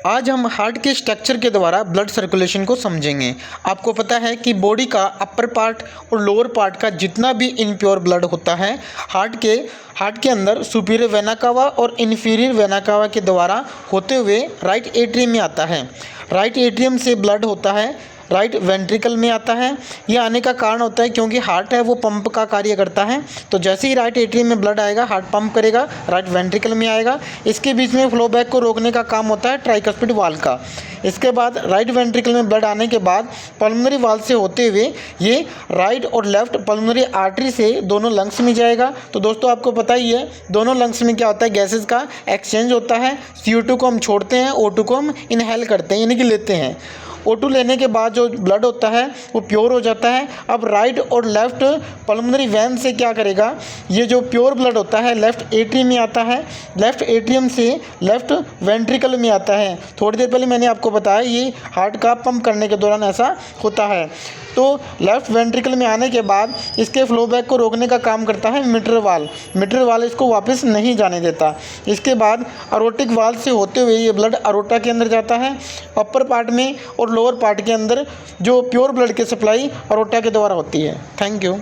आज हम हार्ट के स्ट्रक्चर के द्वारा ब्लड सर्कुलेशन को समझेंगे। आपको पता है कि बॉडी का अपर पार्ट और लोअर पार्ट का जितना भी इम्प्योर ब्लड होता है हार्ट के अंदर सुपीरियर वेना कावा और इन्फीरियर वेना कावा के द्वारा होते हुए राइट एट्रियम में आता है। राइट एट्रियम से ब्लड होता है राइट वेंट्रिकल में आता है। ये आने का कारण होता है क्योंकि हार्ट है वो पंप का कार्य करता है। तो जैसे ही राइट एट्रियम में ब्लड आएगा हार्ट पंप करेगा, राइट वेंट्रिकल में आएगा। इसके बीच में फ्लो बैक को रोकने का काम होता है ट्राइकस्पिड वाल्व का। इसके बाद राइट वेंट्रिकल में ब्लड आने के बाद पल्मोनरी वाल्व से होते हुए ये राइट और लेफ्ट पल्मोनरी आर्टरी से दोनों लंग्स में जाएगा। तो दोस्तों आपको पता ही है दोनों लंग्स में क्या होता है, गैसेस का एक्सचेंज होता है। CO2 को हम छोड़ते हैं, O2 को हम इनहेल करते हैं यानी कि लेते हैं। O2 लेने के बाद जो ब्लड होता है वो प्योर हो जाता है। अब राइट और लेफ्ट पल्मोनरी वैन से क्या करेगा, ये जो प्योर ब्लड होता है लेफ्ट एट्रियम में आता है, लेफ्ट एट्रियम से लेफ्ट वेंट्रिकल में आता है। थोड़ी देर पहले मैंने आपको बताया ये हार्ट का पंप करने के दौरान ऐसा होता है। तो लेफ्ट वेंट्रिकल में आने के बाद इसके फ्लो बैक को रोकने का काम करता है मिट्रल वाल इसको वापस नहीं जाने देता। इसके बाद अरोटिक वाल्व से होते हुए ये ब्लड अरोटा के अंदर जाता है। अपर पार्ट में और लोअर पार्ट के अंदर जो प्योर ब्लड की सप्लाई अरोटा के द्वारा होती है। Thank you.